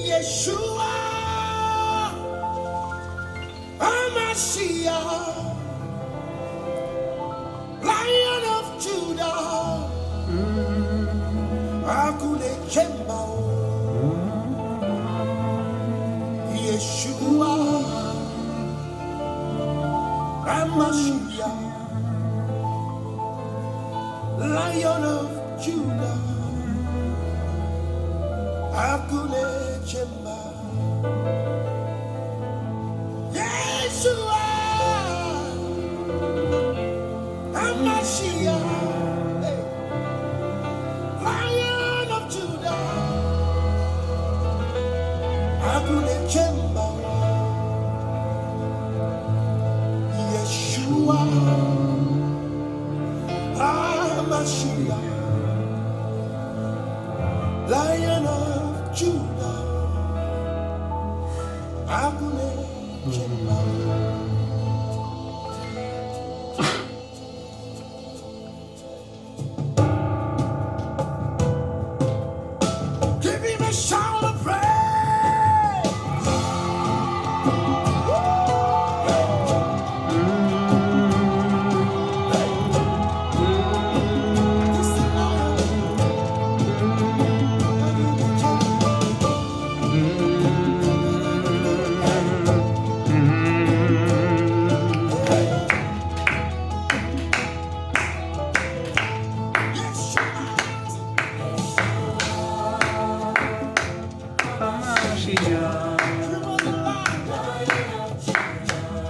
Yeshua, Amashiach, Lion of Judah, Akule Chemba, Yeshua, Amashiach, Lion of Judah, Akule Chemba, Yeshua, Amashiach, hey, Lion of Judah, Akule Chemba, Yeshua, Amashiach, Lion of Judah, Akule Chemba. Give him a shout of praise. He's the Lion.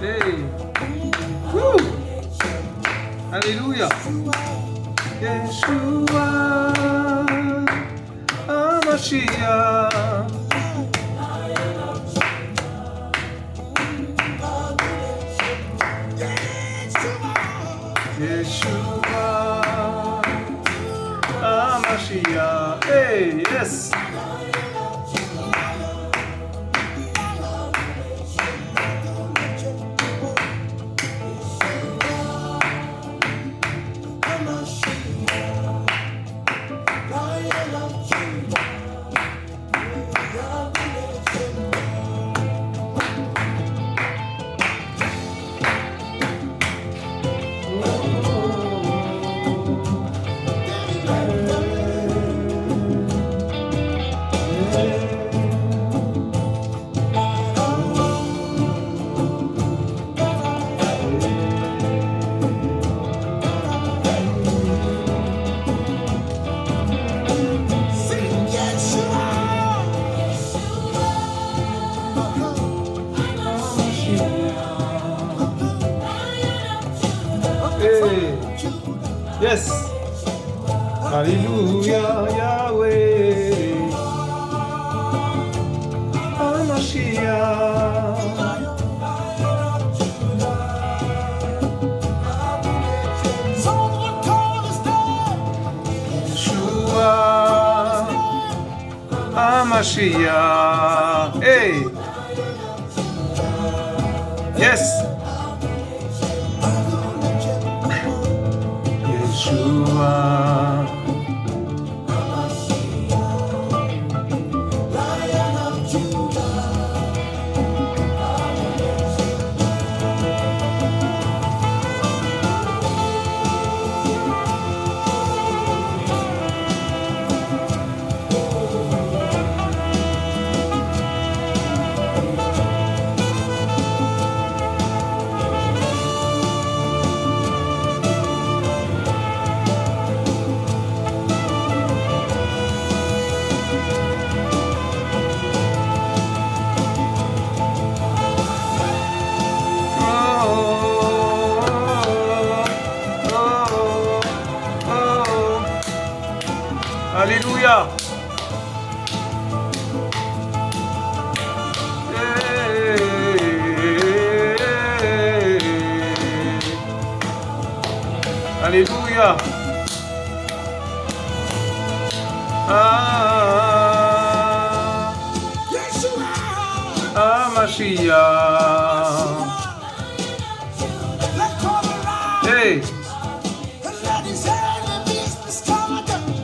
Hey. Woo. Hallelujah. Yeshua, Amashiach. Yeshua, Amashiach. Hey, yes. Hey. Yes. Hallelujah, Yahweh. Amashiach. Yeshua, Amashiach. Hey. Yes. Yeshua. Alléluia. Alléluia. Mashiach. Hey.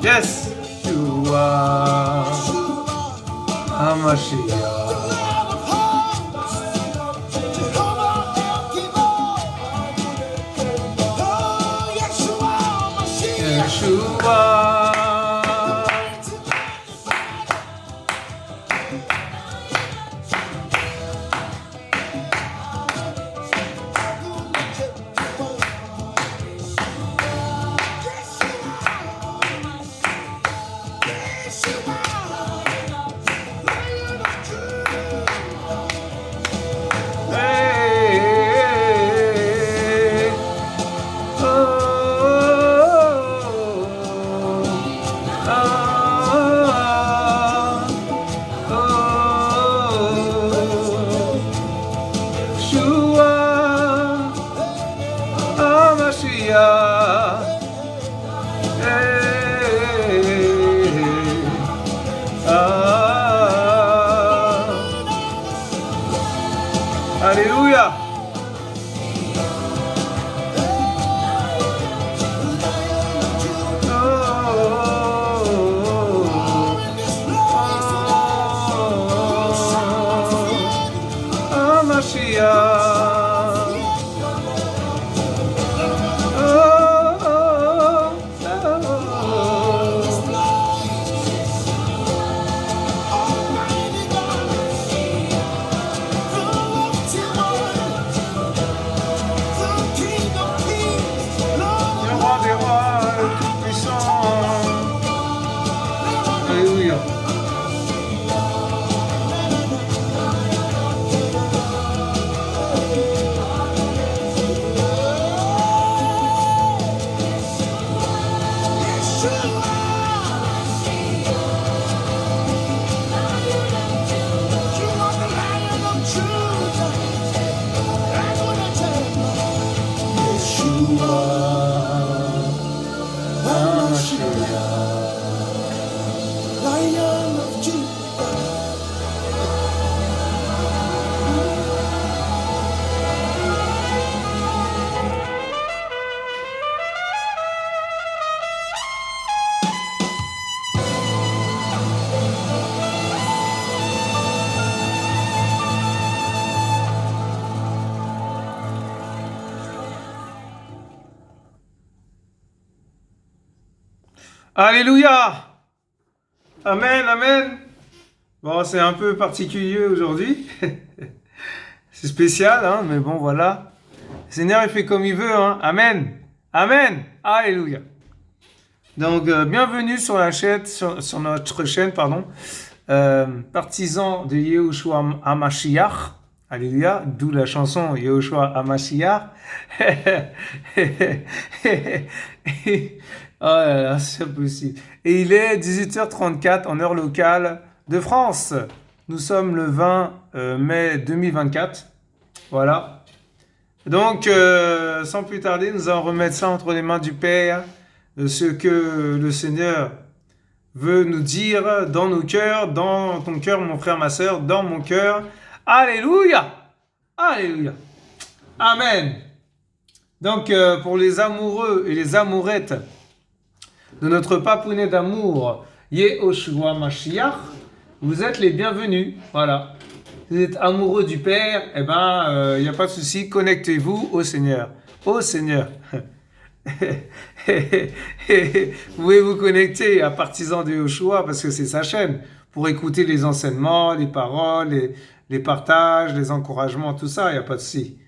Yes. You are Hamashiach. Lord of hosts, Jehovah El Gibor. Oh, Yeshua, Mashiach. Yeshua. Hey. Oh. Yeshua, HaMashiach. Alléluia. Le roi des rois, le tout-puissant. Alléluia. Lion of Judah. Alléluia. Amen, amen. Bon, c'est un peu particulier aujourd'hui. C'est spécial, hein, mais bon, voilà. Le Seigneur, il fait comme il veut, hein. Amen. Amen. Alléluia. Donc, bienvenue sur la chaîne, sur notre chaîne, pardon. Partisans de Yehoshua HaMashiach. Alléluia. D'où la chanson Yehoshua HaMashiach. Oh là là, c'est impossible. Et il est 18h34 en heure locale de France. Nous sommes le 20 mai 2024. Voilà. Donc, sans plus tarder, nous allons remettre ça entre les mains du Père, ce que le Seigneur veut nous dire dans nos cœurs, dans ton cœur, mon frère, ma sœur, dans mon cœur. Alléluia! Alléluia! Amen! Donc, pour les amoureux et les amourettes de notre papounet d'amour, Yehoshua Mashiach, vous êtes les bienvenus. Voilà. Vous êtes amoureux du Père, eh ben, il n'y a pas de souci, connectez-vous au Seigneur. Au Seigneur. Vous pouvez vous connecter à Partisans de Yehoshua parce que c'est sa chaîne pour écouter les enseignements, les paroles, les partages, les encouragements, tout ça, il n'y a pas de souci.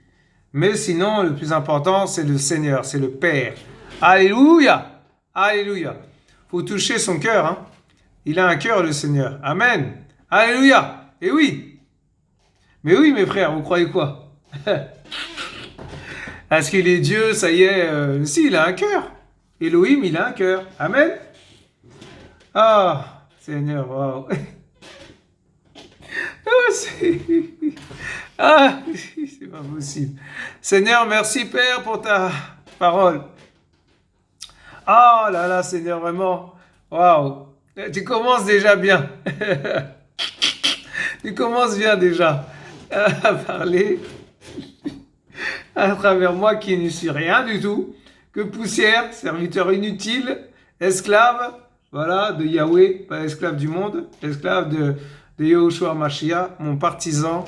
Mais sinon, le plus important, c'est le Seigneur, c'est le Père. Alléluia! Alléluia! Faut toucher son cœur, hein. Il a un cœur, le Seigneur. Amen! Alléluia! Et oui! Mais oui, mes frères, vous croyez quoi? Est-ce qu'il est Dieu, ça y est, si, il a un cœur. Elohim, il a un cœur. Amen. Ah, Seigneur, waouh. C'est pas possible. Seigneur, merci Père pour ta parole. Ah là là, Seigneur, vraiment, waouh. Tu commences déjà bien. Tu commences bien déjà à parler à travers moi qui ne suis rien du tout, que poussière, serviteur inutile, esclave, voilà, de Yahweh, pas esclave du monde, esclave de de Yahushua Mashiach, mon partisan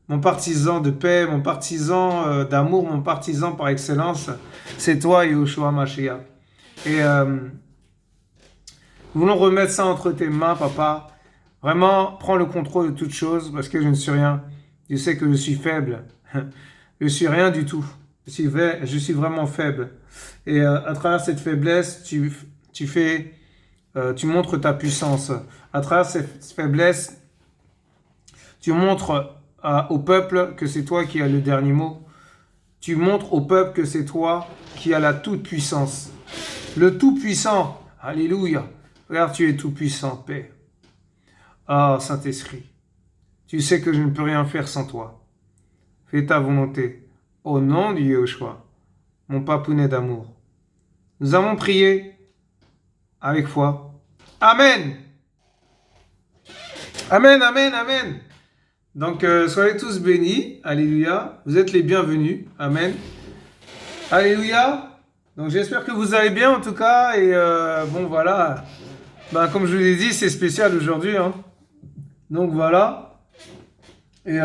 de paix, mon partisan d'amour, mon partisan par excellence, c'est toi, Yahushua Mashiach. Et nous voulons remettre ça entre tes mains, papa. Vraiment, prends le contrôle de toutes choses, parce que je ne suis rien. Je sais que je suis faible. Je suis rien du tout. Je suis vraiment faible. Et à travers cette faiblesse, tu montres ta puissance. À travers cette faiblesse, tu montres au peuple que c'est toi qui as le dernier mot. Tu montres au peuple que c'est toi qui as la toute-puissance. Le tout-puissant. Alléluia. Regarde, tu es tout-puissant, Père. Ah, Saint-Esprit, tu sais que je ne peux rien faire sans toi. Fais ta volonté. Au nom de Yahushua, mon papounet d'amour. Nous avons prié avec foi. Amen. Amen, amen, amen. Donc, soyez tous bénis. Alléluia. Vous êtes les bienvenus. Amen. Alléluia. Donc, j'espère que vous allez bien en tout cas. Et bon, voilà. Ben, comme je vous l'ai dit, c'est spécial aujourd'hui. Hein. Donc, voilà. Et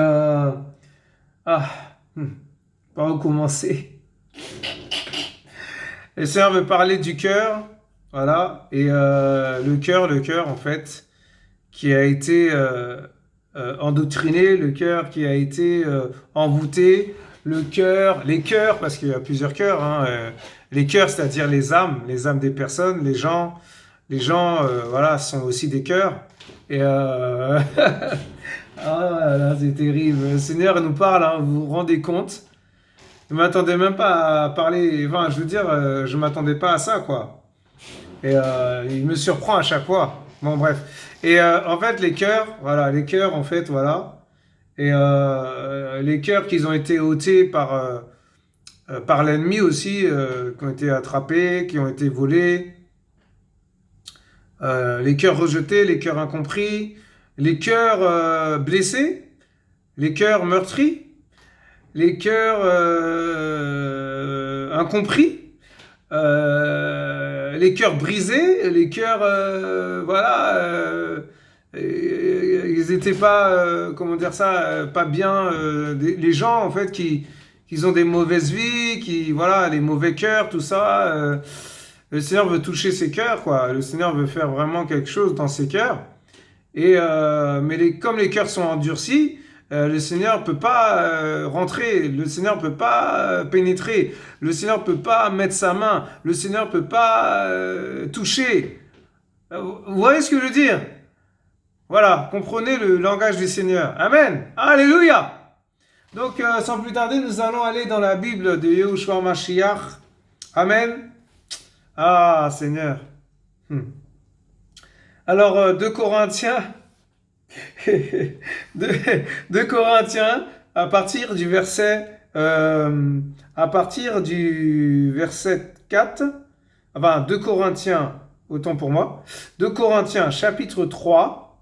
par où commencer? Le Seigneur veut parler du cœur. Voilà. Et le cœur, en fait, qui a été endoctriné, le cœur qui a été envoûté, les cœurs, parce qu'il y a plusieurs cœurs, hein, les cœurs, c'est-à-dire les âmes des personnes, les gens, voilà, sont aussi des cœurs. Et ah là, c'est terrible. Le Seigneur nous parle, hein, vous vous rendez compte? Je ne m'attendais même pas à parler, enfin, je veux dire, je ne m'attendais pas à ça, quoi. Et il me surprend à chaque fois. Bon, bref. Et en fait, les cœurs, en fait, voilà. Et les cœurs qui ont été ôtés par l'ennemi aussi, qui ont été attrapés, qui ont été volés. Les cœurs rejetés, les cœurs incompris, les cœurs blessés, les cœurs meurtris, les cœurs incompris. Les cœurs brisés, les cœurs, ils n'étaient pas, comment dire ça, pas bien. Les gens, en fait, qui ont des mauvaises vies, voilà, les mauvais cœurs, tout ça. Le Seigneur veut toucher ces cœurs, quoi. Le Seigneur veut faire vraiment quelque chose dans ces cœurs. Et, comme les cœurs sont endurcis, le Seigneur ne peut pas rentrer, le Seigneur ne peut pas pénétrer, le Seigneur ne peut pas mettre sa main, le Seigneur ne peut pas toucher. Vous voyez ce que je veux dire? Voilà, comprenez le langage du Seigneur. Amen. Alléluia. Donc, sans plus tarder, nous allons aller dans la Bible de Yahushua Mashiach. Amen. Ah, Seigneur. Alors, 2 Corinthiens... 2 Corinthiens, à partir du verset 4, enfin 2 Corinthiens, autant pour moi, 2 Corinthiens chapitre 3,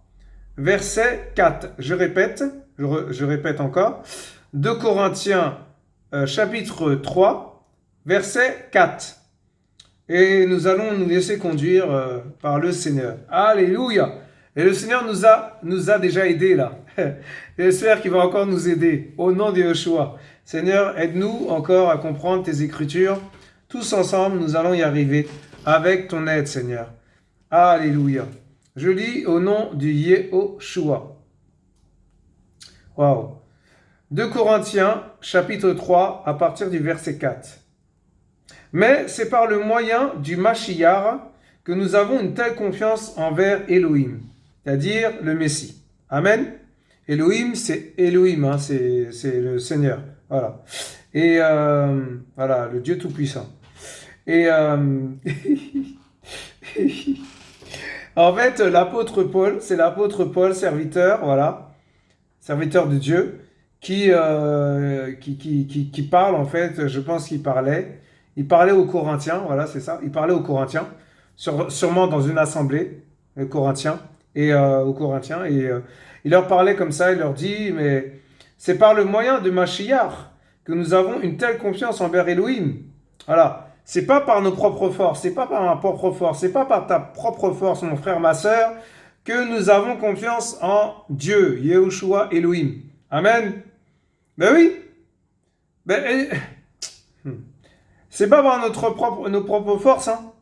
verset 4, je répète encore, 2 Corinthiens chapitre 3, verset 4, et nous allons nous laisser conduire par le Seigneur. Alléluia. Et le Seigneur nous a déjà aidés là. Et j'espère qu'il va encore nous aider. Au nom de Yeshua. Seigneur, aide-nous encore à comprendre tes Écritures. Tous ensemble, nous allons y arriver avec ton aide, Seigneur. Alléluia. Je lis au nom du Yeshua. Waouh. 2 Corinthiens, chapitre 3, à partir du verset 4. Mais c'est par le moyen du Mashiach que nous avons une telle confiance envers Elohim, c'est-à-dire le Messie. Amen. Elohim, c'est Elohim, hein, c'est le Seigneur. Voilà. Et voilà, le Dieu Tout-Puissant. Et en fait, l'apôtre Paul, c'est l'apôtre Paul, serviteur, voilà, serviteur de Dieu, qui parle, en fait, je pense qu'il parlait aux Corinthiens, voilà, c'est ça, il parlait aux Corinthiens, sûrement dans une assemblée, aux Corinthiens, et il leur parlait comme ça, il leur dit, mais c'est par le moyen de Mashiach que nous avons une telle confiance envers Elohim. Voilà, c'est pas par nos propres forces, c'est pas par ma propre force, c'est pas par ta propre force, mon frère, ma sœur, que nous avons confiance en Dieu, Yehoshua Elohim. Amen. Ben oui. C'est pas par nos propres forces. Hein.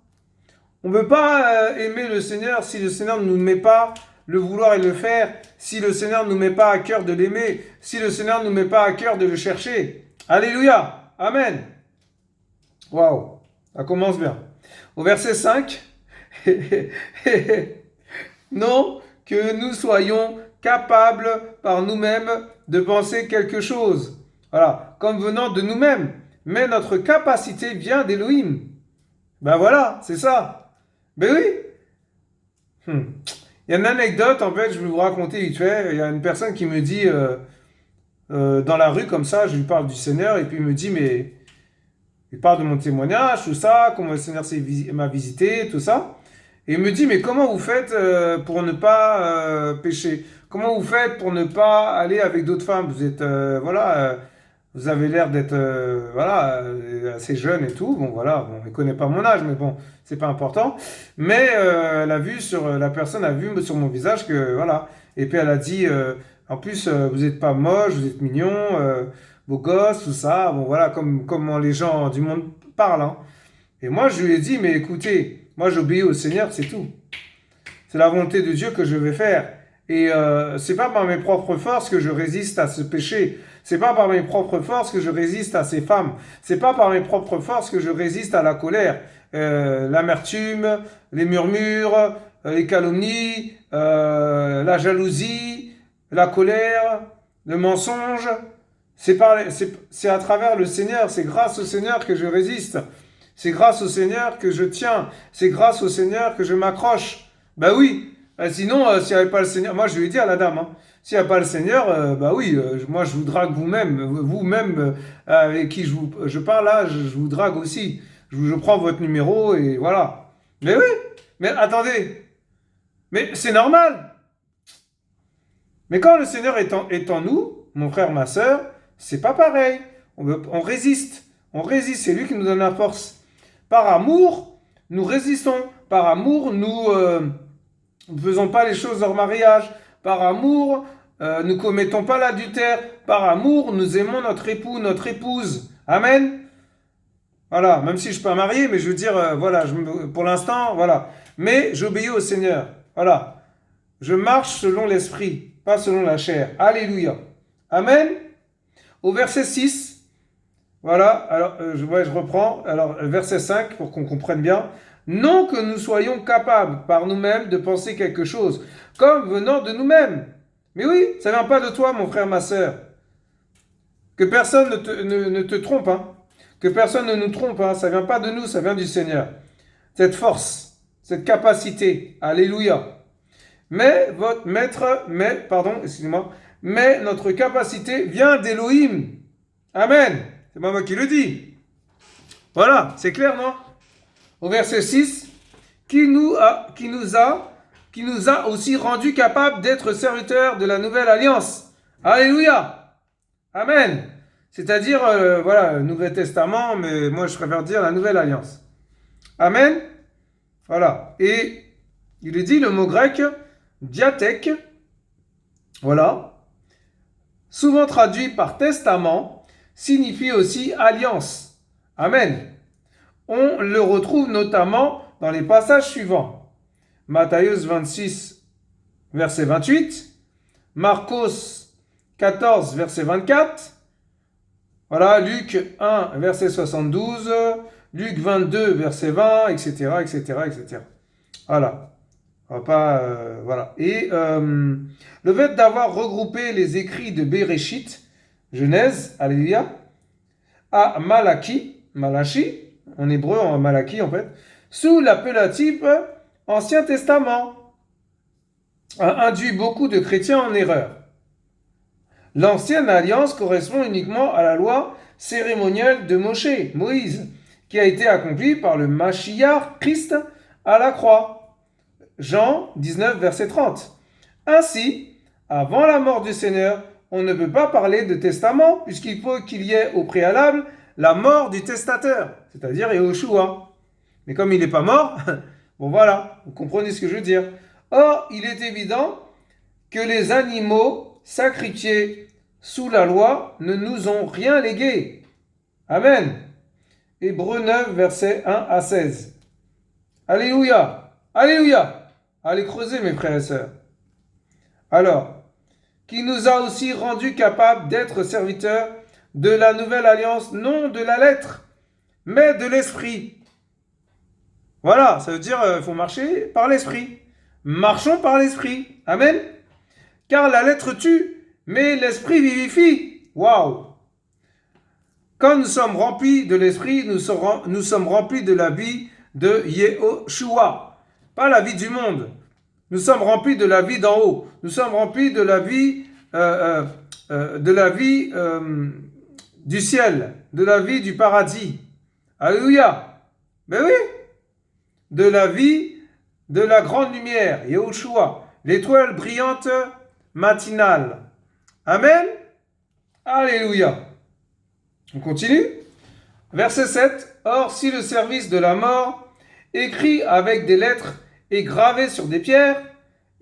On ne peut pas aimer le Seigneur si le Seigneur ne nous met pas le vouloir et le faire, si le Seigneur ne nous met pas à cœur de l'aimer, si le Seigneur ne nous met pas à cœur de le chercher. Alléluia. Amen. Waouh. Ça commence bien. Au verset 5. Non, que nous soyons capables par nous-mêmes de penser quelque chose. Voilà, comme venant de nous-mêmes. Mais notre capacité vient d'Élohim. Ben voilà, c'est ça. Ben oui. Il y a une anecdote, en fait, je vais vous raconter vite fait. Il y a une personne qui me dit, dans la rue, comme ça, je lui parle du Seigneur, et puis il me dit, mais il parle de mon témoignage, tout ça, comment le Seigneur m'a visité, tout ça. Et il me dit, mais comment vous faites pour ne pas pécher? Comment vous faites pour ne pas aller avec d'autres femmes? Vous êtes, vous avez l'air d'être, assez jeune et tout. Bon, voilà, bon, il connaît pas mon âge, mais bon, c'est pas important. Mais la personne a vu sur mon visage que, voilà. Et puis elle a dit, en plus, vous êtes pas moche, vous êtes mignon, beau gosse, tout ça. Bon, voilà, comment les gens du monde parlent. Hein. Et moi, je lui ai dit, mais écoutez, moi, j'obéis au Seigneur, c'est tout. C'est la volonté de Dieu que je vais faire. Et c'est pas par mes propres forces que je résiste à ce péché. C'est pas par mes propres forces que je résiste à ces femmes. C'est pas par mes propres forces que je résiste à la colère, l'amertume, les murmures, les calomnies, la jalousie, la colère, le mensonge. C'est à travers le Seigneur, c'est grâce au Seigneur que je résiste. C'est grâce au Seigneur que je tiens. C'est grâce au Seigneur que je m'accroche. Ben oui. Sinon, s'il n'y avait pas le Seigneur, moi je lui ai dit à la dame, hein, s'il n'y a pas le Seigneur, moi je vous drague vous-même avec qui je parle là, je vous drague aussi. Je prends votre numéro et voilà. Mais oui, mais attendez, mais c'est normal. Mais quand le Seigneur est en nous, mon frère, ma soeur, c'est pas pareil. On résiste. On résiste, c'est lui qui nous donne la force. Par amour, nous résistons. Par amour, nous ne faisons pas les choses hors mariage. Par amour, nous ne commettons pas l'adultère. Par amour, nous aimons notre époux, notre épouse. Amen. Voilà, même si je ne suis pas marié, mais je veux dire, pour l'instant, voilà. Mais j'obéis au Seigneur. Voilà. Je marche selon l'esprit, pas selon la chair. Alléluia. Amen. Au verset 6, voilà, alors je reprends. Alors, verset 5, pour qu'on comprenne bien. Non que nous soyons capables par nous-mêmes de penser quelque chose, comme venant de nous-mêmes. Mais oui, ça ne vient pas de toi, mon frère, ma sœur. Que personne ne te trompe, hein. Que personne ne nous trompe, hein. Ça ne vient pas de nous, ça vient du Seigneur. Cette force, cette capacité, alléluia. Mais notre capacité vient d'Élohim. Amen. C'est pas moi qui le dis. Voilà, c'est clair, non? Au verset 6, qui nous a aussi rendu capables d'être serviteurs de la nouvelle alliance. Alléluia. Amen. C'est-à-dire, le Nouveau Testament, mais moi je préfère dire la nouvelle alliance. Amen. Voilà. Et il est dit le mot grec, diathèque, voilà, souvent traduit par testament, signifie aussi alliance. Amen. On le retrouve notamment dans les passages suivants. Matthieu 26, verset 28, Marcos 14, verset 24, voilà, Luc 1, verset 72, Luc 22, verset 20, etc., etc., etc. Voilà. On va pas, voilà. Et le fait d'avoir regroupé les écrits de Béréchit, Genèse, alléluia, à Malachi, en hébreu, en Malachi en fait, sous l'appellatif Ancien Testament, a induit beaucoup de chrétiens en erreur. L'ancienne alliance correspond uniquement à la loi cérémonielle de Moïse, qui a été accomplie par le Mashiach, Christ, à la croix. Jean 19, verset 30. Ainsi, avant la mort du Seigneur, on ne peut pas parler de testament, puisqu'il faut qu'il y ait au préalable la mort du testateur, c'est-à-dire Yehoshua. Mais comme il n'est pas mort, bon voilà, vous comprenez ce que je veux dire. Or, il est évident que les animaux sacrifiés sous la loi ne nous ont rien légué. Amen. Hébreux 9, versets 1 à 16. Alléluia. Alléluia. Allez creuser, mes frères et sœurs. Alors, qui nous a aussi rendus capables d'être serviteurs de la nouvelle alliance, non de la lettre, mais de l'esprit. Voilà, ça veut dire qu'il faut marcher par l'esprit. Marchons par l'esprit. Amen. Car la lettre tue, mais l'esprit vivifie. Waouh. Quand nous sommes remplis de l'esprit, nous sommes remplis de la vie de Yehoshua. Pas la vie du monde. Nous sommes remplis de la vie d'en haut. Nous sommes remplis de la vie, du ciel, de la vie du paradis. Alléluia. Ben oui. De la vie de la grande lumière, Yehoshua, l'étoile brillante matinale. Amen. Alléluia. On continue. Verset 7. Or, si le service de la mort, écrit avec des lettres et gravé sur des pierres,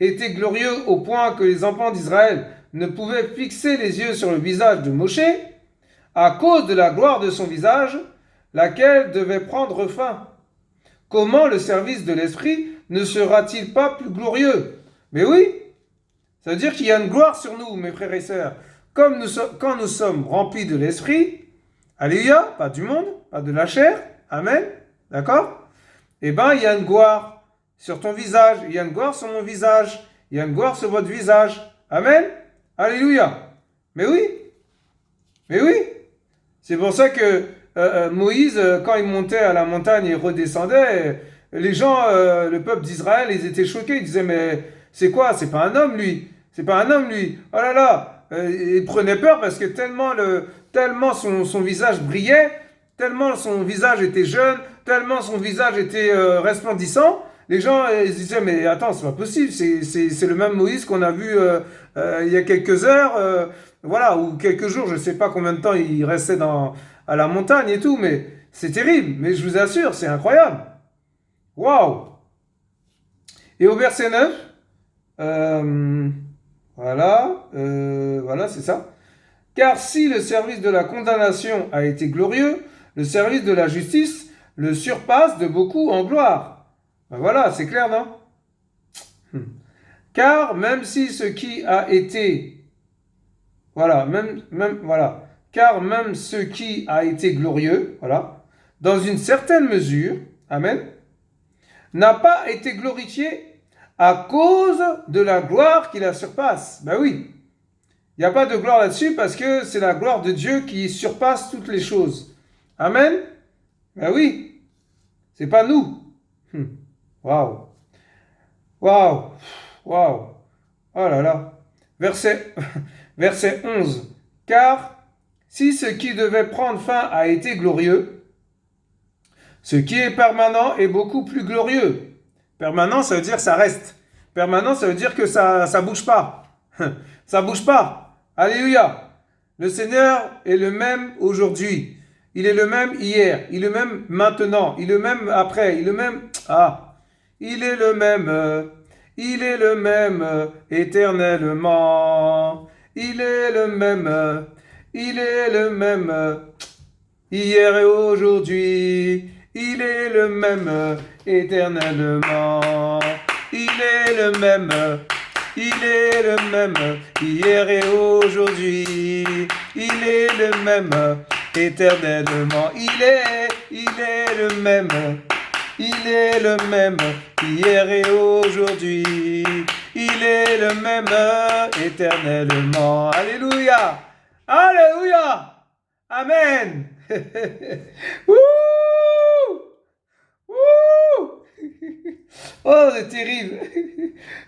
était glorieux au point que les enfants d'Israël ne pouvaient fixer les yeux sur le visage de Moshe, à cause de la gloire de son visage, laquelle devait prendre fin. Comment le service de l'esprit ne sera-t-il pas plus glorieux? Mais oui, ça veut dire qu'il y a une gloire sur nous, mes frères et sœurs. Quand nous sommes remplis de l'esprit, alléluia, pas du monde, pas de la chair, amen, d'accord? Eh bien, il y a une gloire sur ton visage, il y a une gloire sur mon visage, il y a une gloire sur votre visage, amen, alléluia. Mais oui, c'est pour ça que Moïse, quand il montait à la montagne et redescendait, les gens, le peuple d'Israël, ils étaient choqués, ils disaient, mais c'est quoi? C'est pas un homme, lui. C'est pas un homme, lui. Oh là là. Ils prenaient peur parce que tellement son visage brillait, tellement son visage était jeune, tellement son visage était resplendissant. Les gens ils disaient, mais attends, c'est pas possible, c'est le même Moïse qu'on a vu il y a quelques heures, voilà, ou quelques jours, je sais pas combien de temps il restait à la montagne et tout, mais c'est terrible, mais je vous assure, c'est incroyable. Waouh! Et au verset 9, voilà, c'est ça. Car si le service de la condamnation a été glorieux, le service de la justice le surpasse de beaucoup en gloire. Ben voilà, c'est clair, non? Car même si ce qui a été, car même ce qui a été glorieux, voilà, dans une certaine mesure, amen, n'a pas été glorifié à cause de la gloire qui la surpasse. Ben oui, il n'y a pas de gloire là-dessus parce que c'est la gloire de Dieu qui surpasse toutes les choses. Amen. Ben oui, c'est pas nous. Waouh. Oh là là. Verset 11. Car si ce qui devait prendre fin a été glorieux, ce qui est permanent est beaucoup plus glorieux. Permanent, ça veut dire ça reste. Permanent, ça veut dire que ça bouge pas. Ça bouge pas. Alléluia. Le Seigneur est le même aujourd'hui. Il est le même hier. Il est le même maintenant. Il est le même après. Il est le même... Il est le même. Il est le même éternellement. Il est le même. Il est le même hier et aujourd'hui. Il est le même éternellement. Il est le même. Il est le même hier et aujourd'hui. Il est le même éternellement. Il est le même. Il est le même hier et aujourd'hui. Il est le même éternellement. Alléluia. Alléluia. Amen. Wouh. Wouh. Oh, c'est terrible.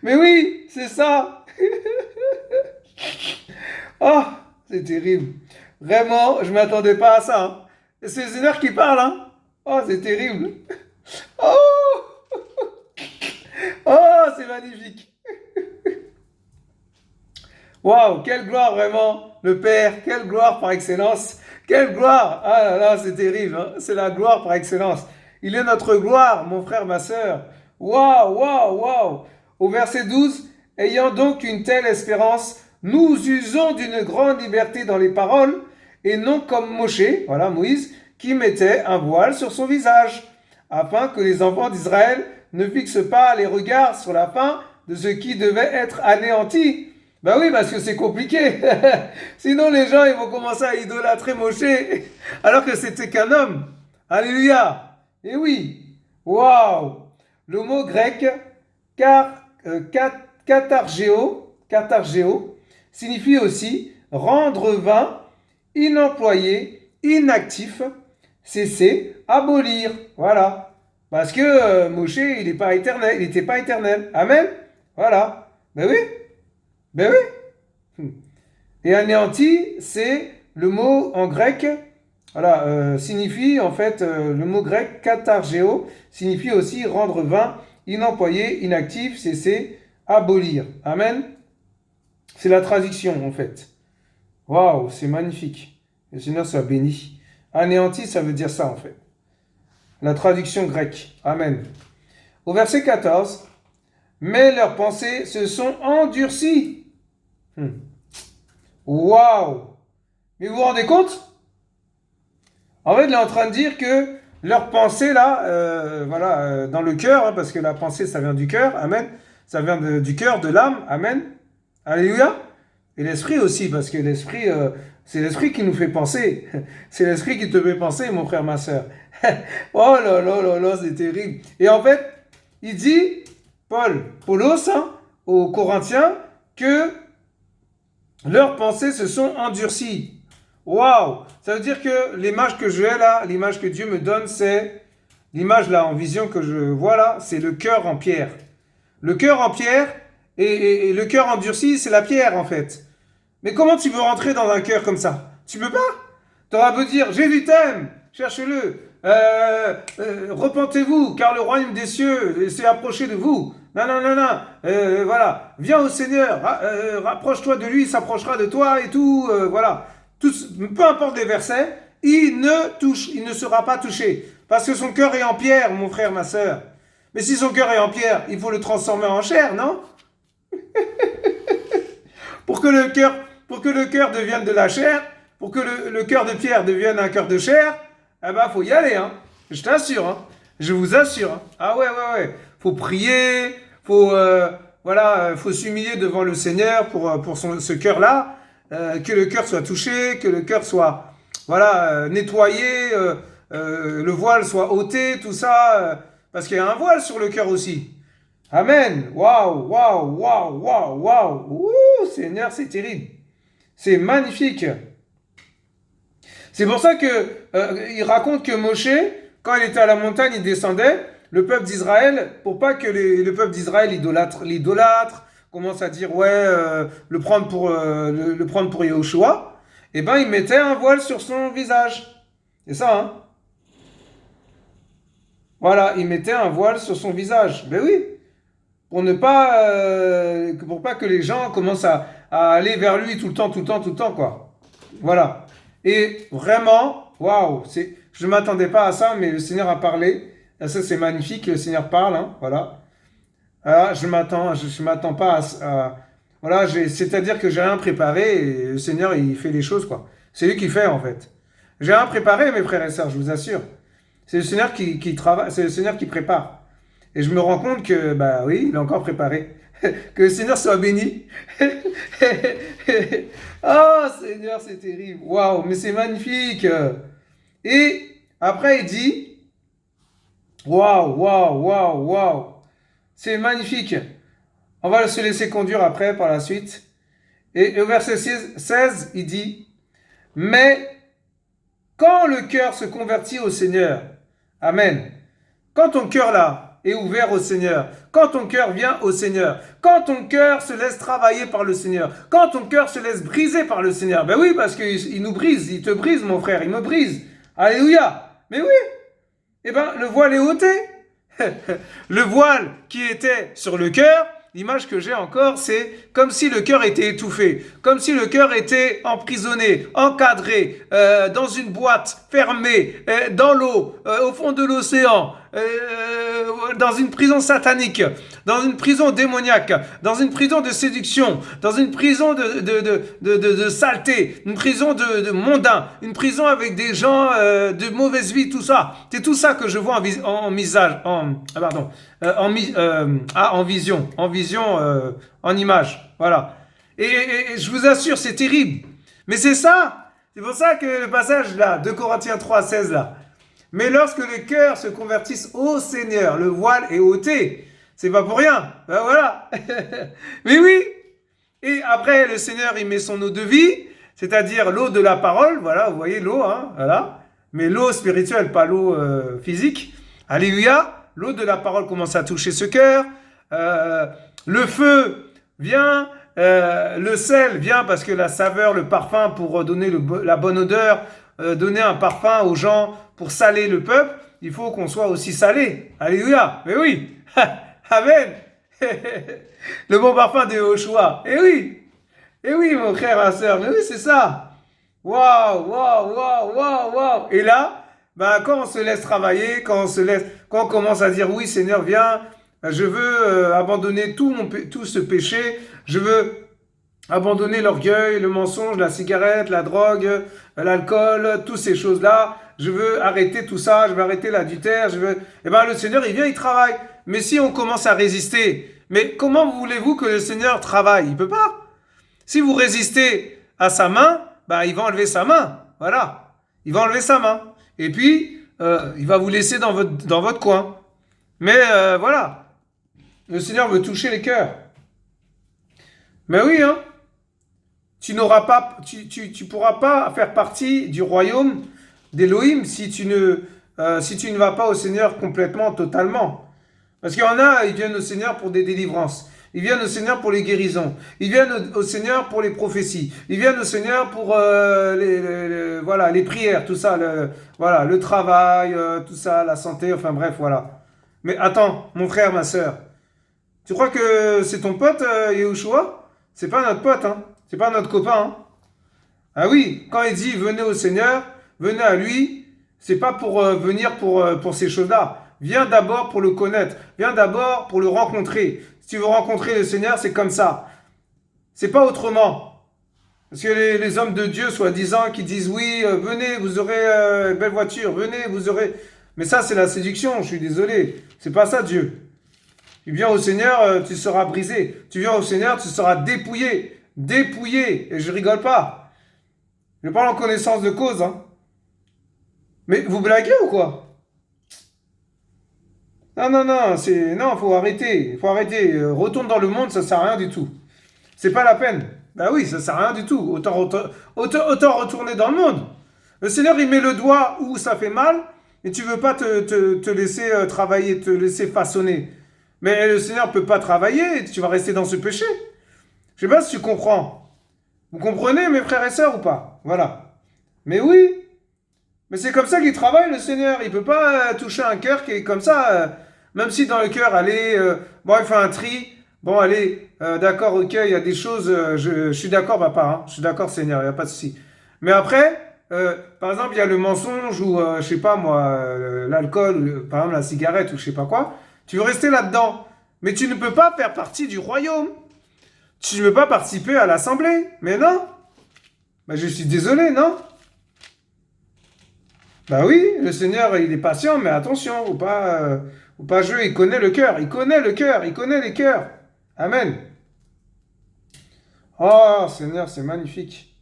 Mais oui, c'est ça. Oh, c'est terrible. Vraiment, je ne m'attendais pas à ça. Hein. C'est une heure qui parle. Hein. Oh, c'est terrible. Oh, oh, c'est magnifique. Waouh, quelle gloire vraiment, le Père, quelle gloire par excellence. Quelle gloire. Ah là là, c'est terrible. Hein. C'est la gloire par excellence. Il est notre gloire, mon frère, ma sœur. Waouh. au verset 12, ayant donc une telle espérance, nous usons d'une grande liberté dans les paroles, et non comme Moshe, voilà Moïse, qui mettait un voile sur son visage, afin que les enfants d'Israël ne fixent pas les regards sur la fin de ce qui devait être anéanti. Ben oui, parce que c'est compliqué. Sinon, les gens, ils vont commencer à idolâtrer Moshe, alors que c'était qu'un homme. Alléluia. Et oui. Waouh. Le mot grec, katargéo, signifie aussi rendre vain, inemployé, inactif, cesser, abolir. Voilà. Parce que Moshe, il n'est pas éternel, il n'était pas éternel. Amen. Voilà. Ben oui. Ben oui. Et anéanti, c'est le mot en grec, voilà, signifie en fait, le mot grec katargéo signifie aussi rendre vain, inemployé, inactif, cesser, abolir. Amen. C'est la traduction en fait. Waouh, c'est magnifique. Le Seigneur soit béni. Anéanti, ça veut dire ça en fait. La traduction grecque. Amen. Au verset 14, mais leurs pensées se sont endurcies. Waouh! Mais vous vous rendez compte? En fait, il est en train de dire que leur pensée là, voilà, dans le cœur, hein, parce que la pensée ça vient du cœur, amen. Ça vient du cœur, de l'âme, amen. Alléluia. Et l'esprit aussi, parce que l'esprit, c'est l'esprit qui nous fait penser. C'est l'esprit qui te fait penser, mon frère, ma soeur. Oh là là là là, c'est terrible. Et en fait, il dit, Paulos, hein, aux Corinthiens, que leurs pensées se sont endurcies. Waouh! Ça veut dire que l'image que je ai là, l'image que Dieu me donne, c'est l'image là en vision que je vois là, c'est le cœur en pierre. Le cœur en pierre et le cœur endurci, c'est la pierre en fait. Mais comment tu veux rentrer dans un cœur comme ça? Tu peux pas? T'auras beau dire Jésus t'aime, cherche-le. Repentez-vous, car le royaume des cieux s'est approché de vous. Non, non, non, non. Voilà. Viens au Seigneur. Rapproche-toi de lui, il s'approchera de toi et tout. Voilà. Peu importe les versets, il ne sera pas touché. Parce que son cœur est en pierre, mon frère, ma soeur. Mais si son cœur est en pierre, il faut le transformer en chair, non? Pour que le cœur devienne de la chair, pour que le cœur de pierre devienne un cœur de chair, eh ben, faut y aller, hein. Je t'assure, hein. Je vous assure, hein. Ah ouais, ouais, ouais. Faut prier, faut s'humilier devant le Seigneur pour ce cœur-là, que le cœur soit touché, que le cœur soit, nettoyé, le voile soit ôté, tout ça, parce qu'il y a un voile sur le cœur aussi. Amen. Waouh, waouh, waouh, waouh, waouh. Ouh, Seigneur, c'est terrible. C'est magnifique. C'est pour ça que il raconte que Moshe, quand il était à la montagne, il descendait, le peuple d'Israël, pour pas que le peuple d'Israël l'idolâtre, commence à dire le prendre pour Yahushua, et ben il mettait un voile sur son visage. C'est ça, hein? Voilà, il mettait un voile sur son visage. Ben oui, pour pas que les gens commencent à aller vers lui tout le temps, quoi. Voilà. Et vraiment, waouh, je ne m'attendais pas à ça, mais le Seigneur a parlé. Et ça, c'est magnifique, le Seigneur parle, hein, voilà. Alors, je m'attends pas voilà, c'est-à-dire que j'ai rien préparé et le Seigneur, il fait les choses, quoi. C'est lui qui fait, en fait. J'ai rien préparé, mes frères et sœurs, je vous assure. C'est le Seigneur qui travaille, c'est le Seigneur qui prépare. Et je me rends compte que, bah oui, il a encore préparé. Que le Seigneur soit béni. Oh, Seigneur, c'est terrible. Waouh, mais c'est magnifique. Et après, il dit, waouh, waouh, waouh, waouh. C'est magnifique. On va se laisser conduire après, par la suite. Et au verset 16, il dit, mais quand le cœur se convertit au Seigneur, amen. Quand ton cœur là est ouvert au Seigneur, quand ton cœur vient au Seigneur, quand ton cœur se laisse travailler par le Seigneur, quand ton cœur se laisse briser par le Seigneur, ben oui, parce qu'il nous brise, il te brise, mon frère, il me brise. Alléluia. Mais oui. Eh ben, le voile est ôté. Le voile qui était sur le cœur, l'image que j'ai encore, c'est comme si le cœur était étouffé, comme si le cœur était emprisonné, encadré, dans une boîte fermée, dans l'eau, au fond de l'océan. dans une prison satanique, dans une prison démoniaque, dans une prison de séduction, dans une prison de saleté, une prison de mondain, une prison avec des gens de mauvaise vie, tout ça. C'est tout ça que je vois en vision, en image. Voilà. Et je vous assure, c'est terrible. Mais c'est ça. C'est pour ça que le passage là, 2 Corinthiens 3:16 là. Mais lorsque les cœurs se convertissent au Seigneur, le voile est ôté. C'est pas pour rien. Ben voilà. Mais oui. Et après, le Seigneur, il met son eau de vie, c'est-à-dire l'eau de la parole. Voilà, vous voyez l'eau, hein, voilà. Mais l'eau spirituelle, pas l'eau physique. Alléluia. L'eau de la parole commence à toucher ce cœur. Le feu vient. Le sel vient parce que la saveur, le parfum pour donner la bonne odeur, donner un parfum aux gens pour saler le peuple, il faut qu'on soit aussi salé. Alléluia. Mais oui. Amen. Le bon parfum de Yoshua. Eh oui. Eh oui, mon frère, ma soeur. Mais oui, c'est ça. Waouh, waouh, waouh, waouh, waouh. Et là, quand on se laisse travailler, quand on commence à dire oui, Seigneur, viens, je veux abandonner tout ce péché, je veux abandonner l'orgueil, le mensonge, la cigarette, la drogue, l'alcool, toutes ces choses-là. Je veux arrêter tout ça, je veux arrêter l'adultère, le Seigneur, il vient, il travaille. Mais si on commence à résister, mais comment voulez-vous que le Seigneur travaille? Il peut pas. Si vous résistez à sa main, il va enlever sa main. Voilà. Il va enlever sa main. Et puis, il va vous laisser dans votre coin. Mais voilà. Le Seigneur veut toucher les cœurs. Mais oui, hein. Tu pourras pas faire partie du royaume d'Élohim si tu ne vas pas au Seigneur complètement, totalement. Parce qu'il y en a, ils viennent au Seigneur pour des délivrances. Ils viennent au Seigneur pour les guérisons. Ils viennent au Seigneur pour les prophéties. Ils viennent au Seigneur pour les prières, tout ça, le travail, tout ça, la santé, enfin bref, voilà. Mais attends, mon frère, ma soeur, tu crois que c'est ton pote, Yehoshua? C'est pas notre pote, hein. C'est pas notre copain, hein. Ah oui, quand il dit venez au Seigneur, venez à lui, c'est pas pour venir pour ces choses-là. Viens d'abord pour le connaître. Viens d'abord pour le rencontrer. Si tu veux rencontrer le Seigneur, c'est comme ça. C'est pas autrement. Parce que les hommes de Dieu, soi-disant, qui disent oui, venez, vous aurez une belle voiture, venez, vous aurez... Mais ça, c'est la séduction, je suis désolé. C'est pas ça, Dieu. Tu viens au Seigneur, tu seras brisé. Tu viens au Seigneur, tu seras dépouillé. Dépouillé. Et je rigole pas. Je parle en connaissance de cause, hein. Mais vous blaguez ou quoi? Non, faut arrêter. Retourne dans le monde, ça sert à rien du tout. C'est pas la peine. Oui, ça sert à rien du tout. Autant retourner dans le monde. Le Seigneur, il met le doigt où ça fait mal, et tu veux pas te laisser travailler, te laisser façonner. Mais le Seigneur peut pas travailler, et tu vas rester dans ce péché. Je sais pas si tu comprends. Vous comprenez, mes frères et sœurs, ou pas? Voilà. Mais oui. Mais c'est comme ça qu'il travaille, le Seigneur. Il peut pas toucher un cœur qui est comme ça. Même si dans le cœur, allez, il fait un tri. Bon, allez, d'accord, ok, il y a des choses, je suis d'accord, papa. Hein, je suis d'accord, Seigneur, il n'y a pas de souci. Mais après, par exemple, il y a le mensonge ou, je sais pas moi, l'alcool, par exemple la cigarette ou je sais pas quoi. Tu veux rester là-dedans. Mais tu ne peux pas faire partie du royaume. Tu ne peux pas participer à l'assemblée. Mais non. Je suis désolé, non? Oui, le Seigneur, il est patient, mais attention, faut pas jouer, il connaît le cœur, il connaît les cœurs. Amen. Oh, Seigneur, c'est magnifique.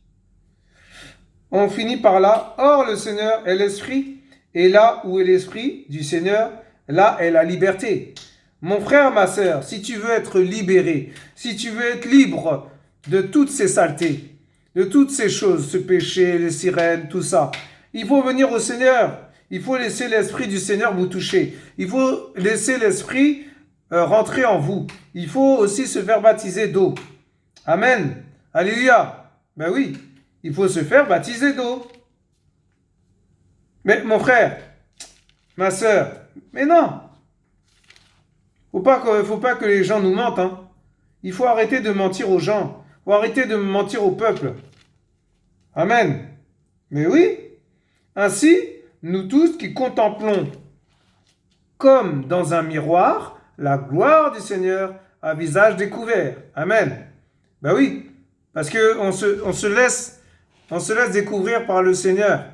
On finit par là. Or, le Seigneur est l'Esprit, et là où est l'Esprit du Seigneur, là est la liberté. Mon frère, ma sœur, si tu veux être libéré, si tu veux être libre de toutes ces saletés, de toutes ces choses, ce péché, les sirènes, tout ça, il faut venir au Seigneur. Il faut laisser l'Esprit du Seigneur vous toucher. Il faut laisser l'Esprit rentrer en vous. Il faut aussi se faire baptiser d'eau. Amen. Alléluia. Oui, il faut se faire baptiser d'eau. Mais mon frère, ma sœur, mais non. Faut pas que les gens nous mentent. Hein. Il faut arrêter de mentir aux gens. Il faut arrêter de mentir au peuple. Amen. Mais oui. Ainsi, nous tous qui contemplons comme dans un miroir la gloire du Seigneur à visage découvert. Amen. Ben oui, parce que on se laisse découvrir par le Seigneur.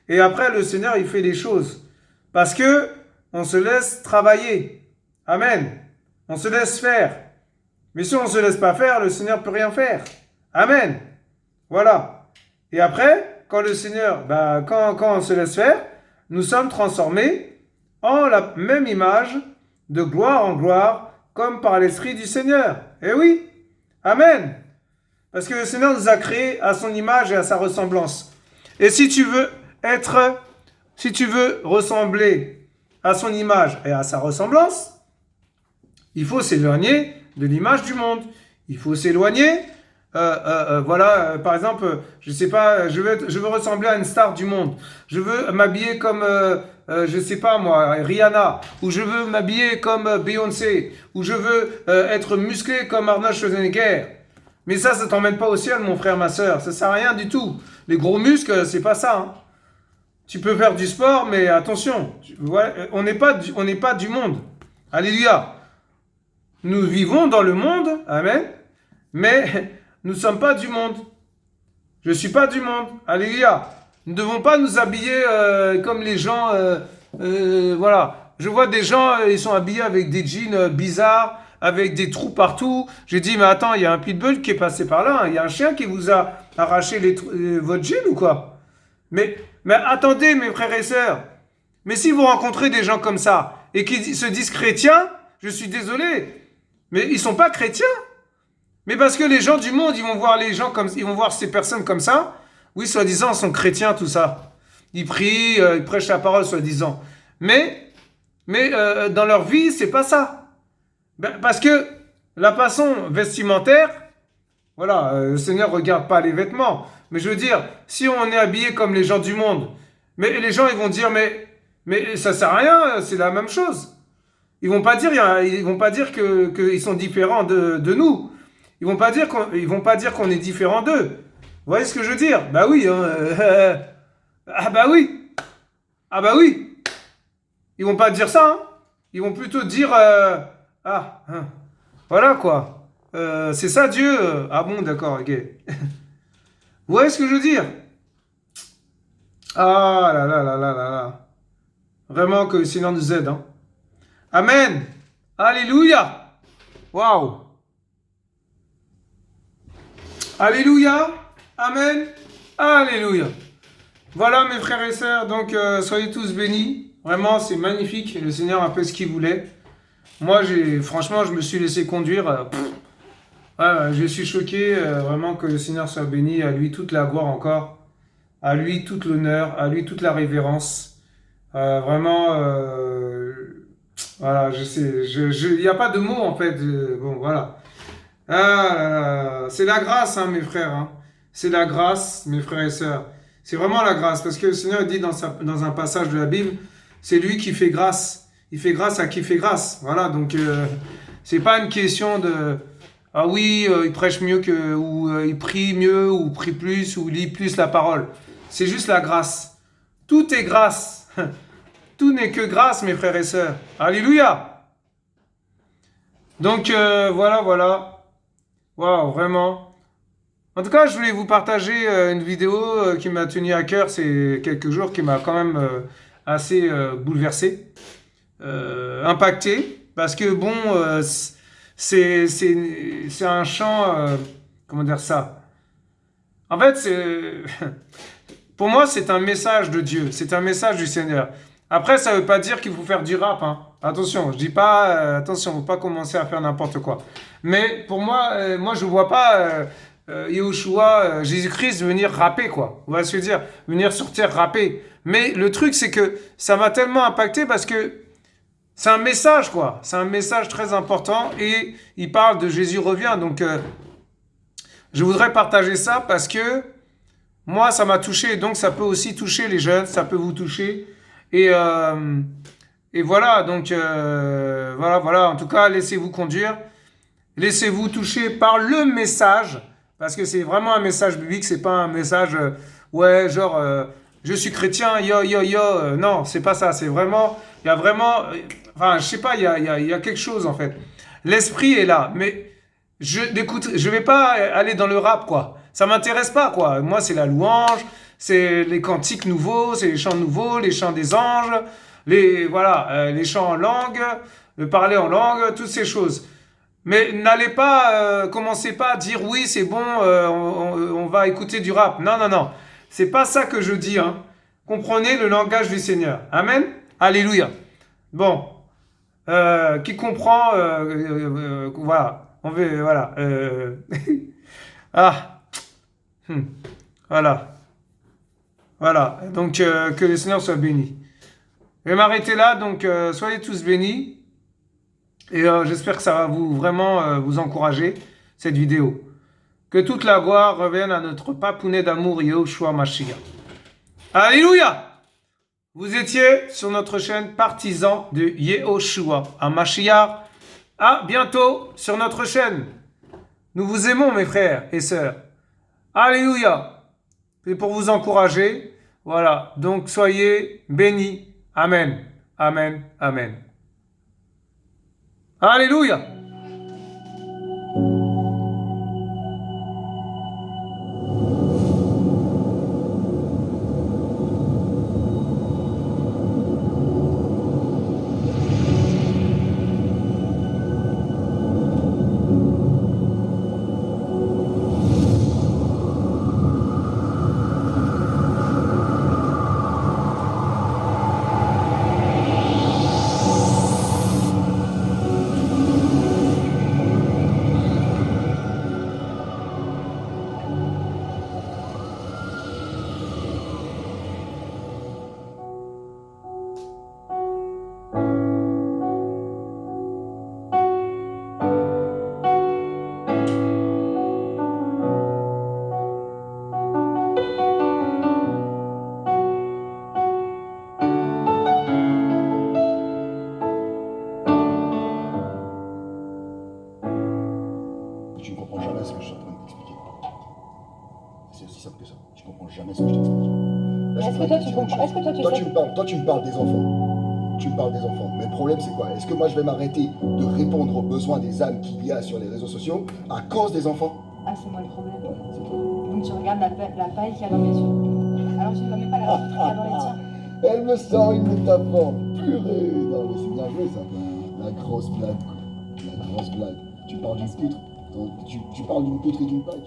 Et après, le Seigneur, il fait les choses. Parce que on se laisse travailler. Amen. On se laisse faire. Mais si on ne se laisse pas faire, le Seigneur ne peut rien faire. Amen. Voilà. Et après, quand le Seigneur, quand on se laisse faire, nous sommes transformés en la même image, de gloire en gloire, comme par l'Esprit du Seigneur. Eh oui. Amen. Parce que le Seigneur nous a créés à son image et à sa ressemblance. Et si tu veux ressembler à son image et à sa ressemblance, il faut s'éloigner de l'image du monde. Il faut s'éloigner. Par exemple, je sais pas, je veux ressembler à une star du monde. Je veux m'habiller comme, je sais pas moi, Rihanna. Ou je veux m'habiller comme Beyoncé. Ou je veux être musclé comme Arnold Schwarzenegger. Mais ça t'emmène pas au ciel, mon frère, ma soeur. Ça sert à rien du tout. Les gros muscles, c'est pas ça. Hein. Tu peux faire du sport, mais attention. On n'est pas du monde. Alléluia. Nous vivons dans le monde. Amen. Mais nous ne sommes pas du monde. Je ne suis pas du monde. Alléluia. Nous ne devons pas nous habiller comme les gens. Voilà. Je vois des gens, ils sont habillés avec des jeans bizarres, avec des trous partout. J'ai dit, mais attends, il y a un pitbull qui est passé par là. Il y a un chien qui vous a arraché votre jean ou quoi? Mais attendez, mes frères et sœurs. Mais si vous rencontrez des gens comme ça et qui se disent chrétiens, je suis désolé, mais ils ne sont pas chrétiens. Mais parce que les gens du monde, ils vont voir ces personnes comme ça. Oui, soi-disant, ils sont chrétiens, tout ça. Ils prient, ils prêchent la parole, soi-disant. Mais dans leur vie, c'est pas ça. Parce que la façon vestimentaire, voilà, le Seigneur regarde pas les vêtements. Mais je veux dire, si on est habillé comme les gens du monde, mais les gens, ils vont dire, mais ça sert à rien, c'est la même chose. Ils vont pas dire qu'ils sont différents de nous. Ils vont pas dire qu'on est différent d'eux. Vous voyez ce que je veux dire? Bah oui. Ah bah oui. Ah bah oui. Ils vont pas dire ça. Hein. Ils vont plutôt dire voilà quoi. C'est ça Dieu. Ah bon, d'accord, ok. Vous voyez ce que je veux dire? Ah là là là là là là. Vraiment que le Seigneur nous aide. Hein. Amen. Alléluia. Waouh. Alléluia. Amen. Alléluia. Voilà mes frères et sœurs, donc soyez tous bénis. Vraiment, c'est magnifique. Le Seigneur a fait ce qu'il voulait. Moi, franchement, je me suis laissé conduire. Je suis choqué, vraiment que le Seigneur soit béni. À lui toute la gloire encore. À lui toute l'honneur. À lui toute la révérence. Vraiment, voilà, je sais. Il n'y a pas de mots en fait. Bon, voilà. C'est la grâce, hein, mes frères. Hein. C'est la grâce, mes frères et sœurs. C'est vraiment la grâce. Parce que le Seigneur dit dans un passage de la Bible, c'est lui qui fait grâce. Il fait grâce à qui fait grâce. Voilà, donc c'est pas une question de ah oui, il prêche mieux ou il prie mieux, ou prie plus, ou lit plus la parole. C'est juste la grâce. Tout est grâce. Tout n'est que grâce, mes frères et sœurs. Alléluia. Donc voilà. Waouh, vraiment. En tout cas, je voulais vous partager une vidéo qui m'a tenu à cœur ces quelques jours, qui m'a quand même assez bouleversé, impacté, parce que bon, c'est un chant, comment dire ça? En fait, pour moi, c'est un message de Dieu, c'est un message du Seigneur. Après, ça ne veut pas dire qu'il faut faire du rap, hein. Attention, je dis pas, attention, faut pas commencer à faire n'importe quoi. Mais pour moi, je vois pas Yahushua, Jésus-Christ venir rapper, quoi. Vous voyez ce que je veux dire? Venir sur terre rapper. Mais le truc, c'est que ça m'a tellement impacté parce que c'est un message, quoi. C'est un message très important et il parle de Jésus revient. Donc, je voudrais partager ça parce que moi, ça m'a touché. Donc, ça peut aussi toucher les jeunes, ça peut vous toucher. Et voilà, donc, voilà. En tout cas, laissez-vous conduire. Laissez-vous toucher par le message. Parce que c'est vraiment un message biblique, c'est pas un message, je suis chrétien, yo, yo, yo. Non, c'est pas ça. C'est vraiment, il y a vraiment, enfin, je sais pas, il y a quelque chose en fait. L'esprit est là, mais écoute, je vais pas aller dans le rap, quoi. Ça m'intéresse pas, quoi. Moi, c'est la louange, c'est les cantiques nouveaux, c'est les chants nouveaux, les chants des anges, voilà, les chants en langue, le parler en langue, toutes ces choses. Mais n'allez pas, commencez pas à dire oui, c'est bon, on va écouter du rap. Non, non, non. C'est pas ça que je dis, hein. Comprenez le langage du Seigneur. Amen. Alléluia. Bon, qui comprend, voilà, on veut, voilà. Ah, hmm, voilà, voilà. Donc que le Seigneur soit béni. Je vais m'arrêter là. Donc soyez tous bénis. Et j'espère que ça va vous encourager, cette vidéo. Que toute la gloire revienne à notre papounet d'amour, Yehoshua Mashiach. Alléluia! Vous étiez sur notre chaîne Partisans de Yehoshua à Mashiach. À bientôt sur notre chaîne. Nous vous aimons, mes frères et sœurs. Alléluia! C'est pour vous encourager. Voilà. Donc soyez bénis. Amen. Amen. Amen. Alléluia! Tu ne comprends jamais ce que je suis en train de t'expliquer. C'est aussi simple que ça. Tu ne comprends jamais ce que je t'explique. Là, je Est-ce suis en que train toi de tu te dire une comprends? Est-ce que toi tu chose. sais? Toi, tu me parles des enfants. Tu me parles des enfants. Mais le problème, c'est quoi? Est-ce que moi, je vais m'arrêter de répondre aux besoins des âmes qu'il y a sur les réseaux sociaux à cause des enfants? Ah, c'est moi le problème. Ouais, c'est toi. Donc tu regardes la paille qu'il y a dans mes yeux. Alors tu ne vois même pas la poutre qu'il y a dans les tiens. Elle me sort une métaphore purée. Non, mais c'est bien joué, ça. La grosse blague, quoi. La grosse blague. Tu parles d'une poutre. Tu parles d'une poutre et d'une paille.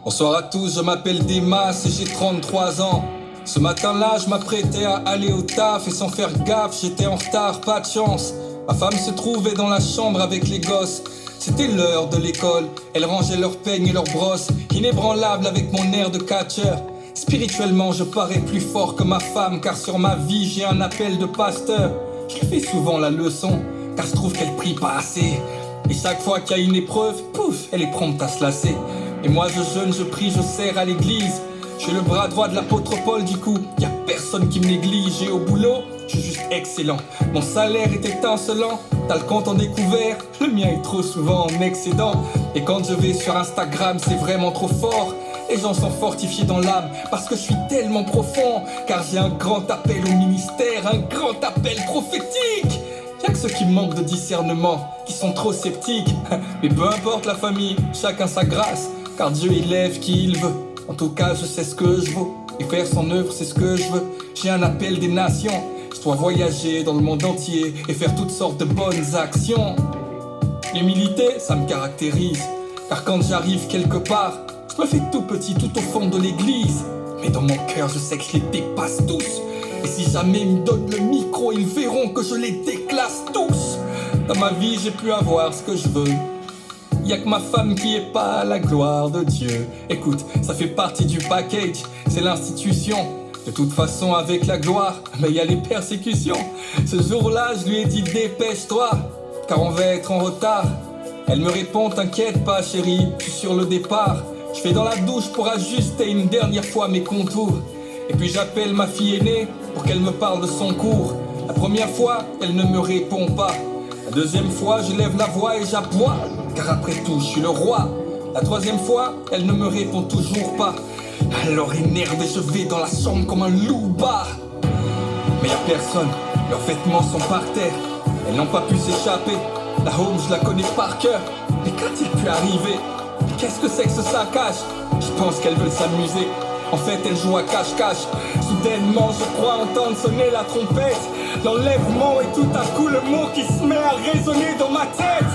Bonsoir à tous, je m'appelle Dimas et j'ai 33 ans. Ce matin-là, je m'apprêtais à aller au taf et sans faire gaffe, j'étais en retard, pas de chance. Ma femme se trouvait dans la chambre avec les gosses. C'était l'heure de l'école, elle rangeait leurs peignes et leurs brosses, inébranlable avec mon air de catcheur. Spirituellement, je parais plus fort que ma femme, car sur ma vie, j'ai un appel de pasteur. Je lui fais souvent la leçon, car je trouve qu'elle prie pas assez. Et chaque fois qu'il y a une épreuve, pouf, elle est prompte à se lasser. Et moi je jeûne, je prie, je sers à l'église. Je suis le bras droit de l'apôtre Paul, du coup, y a personne qui me néglige. Et au boulot, je suis juste excellent. Mon salaire est étincelant, t'as le compte en découvert, le mien est trop souvent en excédent. Et quand je vais sur Instagram, c'est vraiment trop fort. Les gens sont fortifiés dans l'âme, parce que je suis tellement profond. Car j'ai un grand appel au ministère, un grand appel prophétique. Y'a que ceux qui manquent de discernement, qui sont trop sceptiques. Mais peu importe la famille, chacun sa grâce, car Dieu élève qui il veut. En tout cas, je sais ce que je vaux, et faire son œuvre, c'est ce que je veux. J'ai un appel des nations, je dois voyager dans le monde entier et faire toutes sortes de bonnes actions. L'humilité, ça me caractérise, car quand j'arrive quelque part, je me fais tout petit tout au fond de l'église. Mais dans mon cœur, je sais que je les dépasse tous. Et si jamais ils me donnent le micro, ils verront que je les déclasse tous. Dans ma vie, j'ai pu avoir ce que je veux. Y'a que ma femme qui est pas à la gloire de Dieu. Écoute, ça fait partie du package, c'est l'institution. De toute façon, avec la gloire, mais y a les persécutions. Ce jour-là, je lui ai dit dépêche-toi, car on va être en retard. Elle me répond t'inquiète pas chérie, je suis sur le départ. Je vais dans la douche pour ajuster une dernière fois mes contours. Et puis j'appelle ma fille aînée pour qu'elle me parle de son cours. La première fois, elle ne me répond pas. La deuxième fois, je lève la voix et j'aboie, car après tout, je suis le roi. La troisième fois, elle ne me répond toujours pas. Alors énervé, je vais dans la chambre comme un loupard. Mais y'a personne, leurs vêtements sont par terre. Elles n'ont pas pu s'échapper. La home, je la connais par cœur. Mais quand il pu arriver, qu'est-ce que c'est que ce saccage? Je pense qu'elles veulent s'amuser. En fait, elles jouent à cache-cache. Soudainement, je crois entendre sonner la trompette. L'enlèvement et tout à coup le mot qui se met à résonner dans ma tête.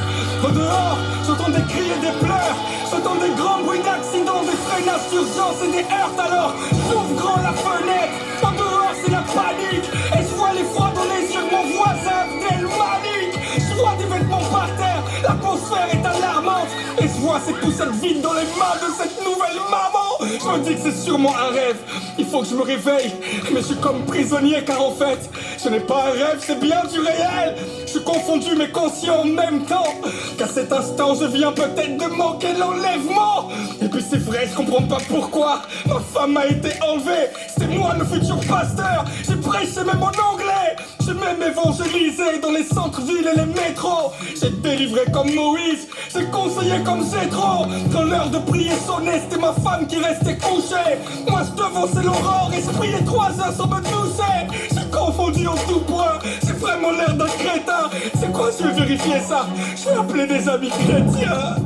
Au dehors, j'entends des cris et des pleurs. J'entends des grands bruits d'accidents, des freinages d'urgence et des heurts. Alors, j'ouvre grand la fenêtre. Au dehors, c'est la panique. Et je vois l'effroi dans les yeux de mon voisin Abdel Malik. Je vois des vêtements par terre. L'atmosphère est alarmante. Et je vois ces poussettes vides dans les mains de cette nouvelle maman. Je me dis que c'est sûrement un rêve. Il faut que je me réveille. Mais je suis comme prisonnier car en fait, ce n'est pas un rêve, c'est bien du réel. Je suis confondu mais conscient en même temps. Qu'à cet instant, je viens peut-être de manquer l'enlèvement. Et puis c'est vrai, je comprends pas pourquoi ma femme a été enlevée. C'est moi le futur pasteur. J'ai prêché même en anglais. J'ai même évangélisé dans les centres-villes et les métros. J'ai délivré comme Moïse. J'ai conseillé comme Jétro. Quand l'heure de prier sonnait, c'était ma femme qui restait couchée. Moi je devançais l'aurore et je priais 3 heures sans me toucher. J'ai confondu en tout point. J'ai vraiment l'air d'un crétin. C'est quoi, je vais vérifier ça. Je vais appeler des amis chrétiens.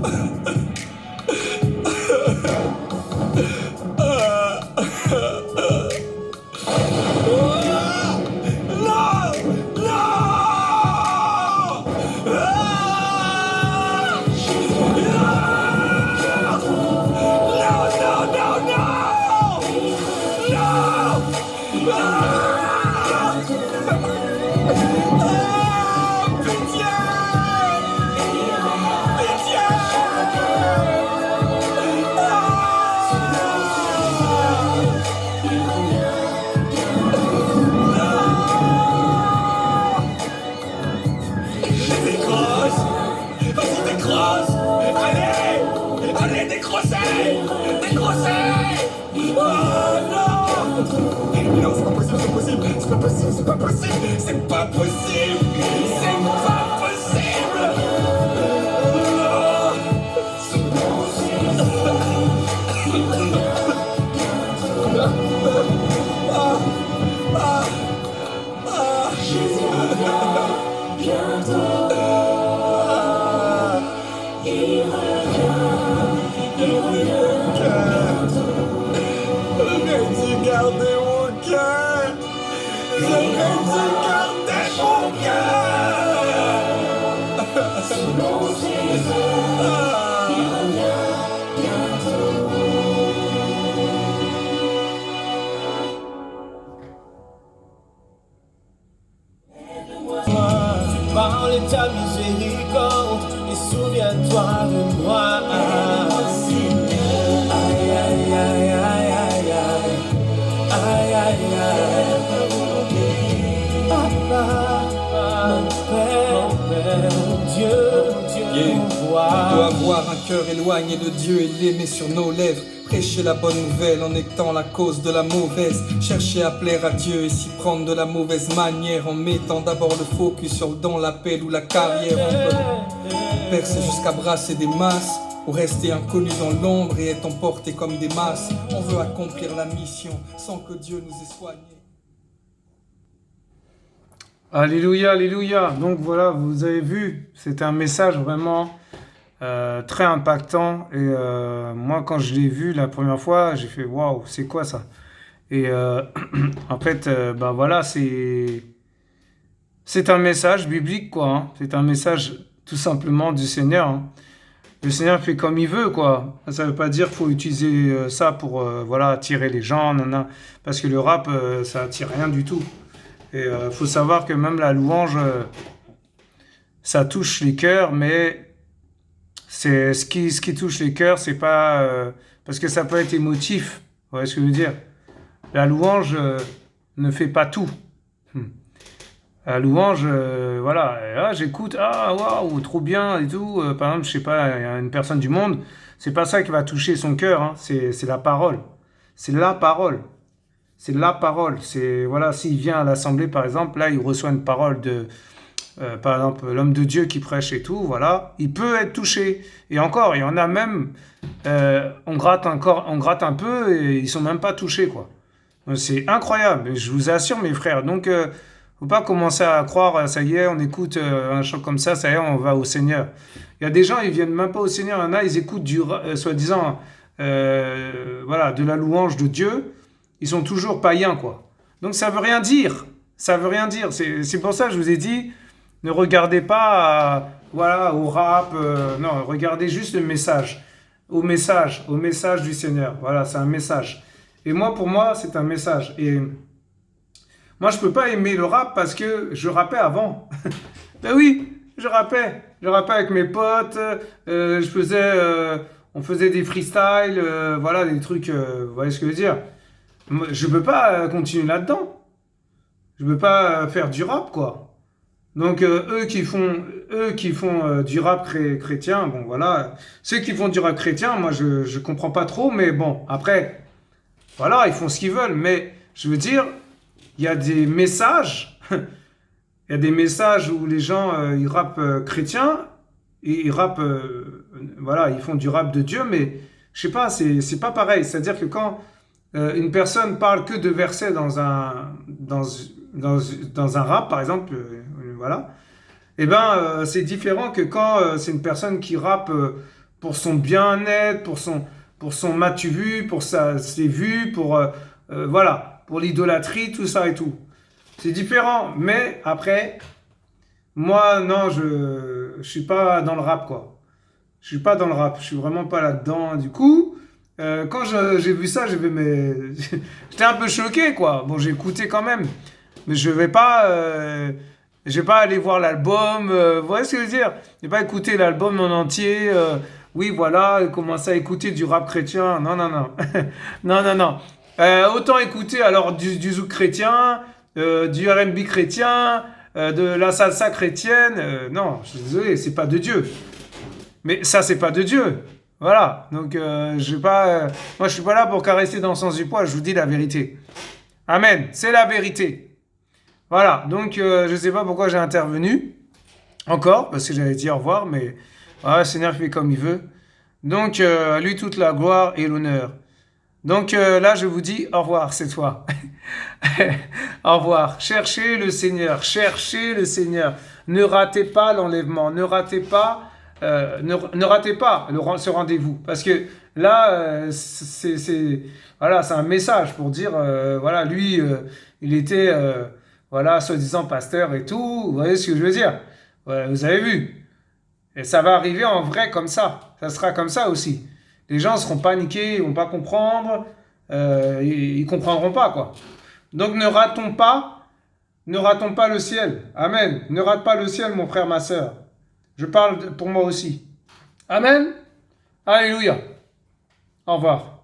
C'est pas possible, c'est pas possible, c'est pas possible. Regardez mon cœur. J'aurais dû garder mon cœur. Selon ses heures, il revient bientôt. Aide-moi par ta miséricorde et souviens-toi de moi. Aïe, aïe, aïe, aïe, aïe, aïe. Aïe, aïe, aïe. Papa, mon Père, mon Dieu, On doit avoir un cœur éloigné de Dieu et l'aimer sur nos lèvres. Prêcher la bonne nouvelle en étant la cause de la mauvaise. Chercher à plaire à Dieu et s'y prendre de la mauvaise manière. En mettant d'abord le focus sur le don, l'appel ou la carrière. On peut percer jusqu'à brasser des masses ou rester inconnu dans l'ombre et être emporté comme des masses. On veut accomplir la mission sans que Dieu nous ait soignés. Alléluia, alléluia. Donc voilà, vous avez vu, c'était un message vraiment très impactant. Et moi, quand je l'ai vu la première fois, j'ai fait waouh, c'est quoi ça? Et en fait, ben voilà, c'est un message biblique, quoi. Hein. C'est un message tout simplement du Seigneur. Hein. Le Seigneur fait comme il veut, quoi. Ça veut pas dire qu'il faut utiliser ça pour voilà, attirer les gens, parce que le rap, ça attire rien du tout. Et faut savoir que même la louange, ça touche les cœurs, mais c'est ce qui touche les cœurs, c'est pas parce que ça peut être émotif. Vous voyez ce que je veux dire? La louange ne fait pas tout. La louange, voilà, et là j'écoute, ah waouh, trop bien et tout. Par exemple, je sais pas, il y a une personne du monde, c'est pas ça qui va toucher son cœur, hein, c'est la parole. C'est la parole. C'est la parole. C'est, voilà, s'il vient à l'assemblée, par exemple, là il reçoit une parole de, par exemple, l'homme de Dieu qui prêche et tout, voilà, il peut être touché. Et encore, il y en a même, on gratte un peu et ils sont même pas touchés, quoi. Donc, c'est incroyable, je vous assure, mes frères. Donc, faut pas commencer à croire, ça y est, on écoute un chant comme ça y est, on va au Seigneur. Il y a des gens, ils viennent même pas au Seigneur, il y en a, ils écoutent soi-disant, voilà, de la louange de Dieu, ils sont toujours païens, quoi. Donc ça veut rien dire, ça veut rien dire. C'est pour ça que je vous ai dit, ne regardez pas, voilà, au rap, non, regardez juste le message, au message du Seigneur. Voilà, c'est un message. Et moi, pour moi, c'est un message. Et moi, je peux pas aimer le rap parce que je rappais avant. Ben oui, je rappais avec mes potes. On faisait des freestyles, voilà, des trucs. Vous voyez ce que je veux dire? Moi, je peux pas continuer là-dedans. Je peux pas faire du rap, quoi. Donc eux qui font du rap chrétien, bon voilà. Ceux qui font du rap chrétien, moi je comprends pas trop, mais bon après, voilà, ils font ce qu'ils veulent. Mais je veux dire. Il y a des messages, il y a des messages où les gens, ils rappent chrétiens, et ils rappent, voilà, ils font du rap de Dieu, mais je sais pas, c'est pas pareil. C'est-à-dire que quand une personne parle que de versets dans un rap, par exemple, voilà, eh ben, c'est différent que quand c'est une personne qui rappe pour son bien-être, pour son m'as-tu vu, pour ses vues, voilà. Pour l'idolâtrie, tout ça et tout. C'est différent, mais après, moi, non, je suis pas dans le rap, quoi. Je suis pas dans le rap, je suis vraiment pas là-dedans. Du coup, quand j'ai vu ça, j'étais un peu choqué, quoi. Bon, j'ai écouté quand même, mais je vais pas aller voir l'album, vous voyez ce que je veux dire? Je vais pas écouter l'album en entier, oui, voilà, et commencer à écouter du rap chrétien. Non, non, non. Non, non, non. Autant écouter alors du zouk chrétien, du R&B chrétien, de la salsa chrétienne. Non, je suis désolé, c'est pas de Dieu. Mais ça, c'est pas de Dieu. Voilà. Donc, je vais pas, moi, je suis pas là pour caresser dans le sens du poil. Je vous dis la vérité. Amen. C'est la vérité. Voilà. Donc, je sais pas pourquoi j'ai intervenu encore, parce que j'allais dire au revoir, mais voilà, le Seigneur fait comme il veut. Donc, à lui toute la gloire et l'honneur. Donc là, je vous dis au revoir cette fois. Au revoir. Cherchez le Seigneur. Cherchez le Seigneur. Ne ratez pas l'enlèvement. Ne ratez pas, ne ratez pas ce rendez-vous. Parce que là, voilà, c'est un message pour dire, voilà, lui, il était, voilà, soi-disant pasteur et tout. Vous voyez ce que je veux dire? Voilà, vous avez vu. Et ça va arriver en vrai comme ça. Ça sera comme ça aussi. Les gens seront paniqués, ils vont pas comprendre, ils comprendront pas, quoi. Donc ne ratons pas le ciel. Amen. Ne rate pas le ciel, mon frère, ma sœur. Je parle pour moi aussi. Amen. Alléluia. Au revoir.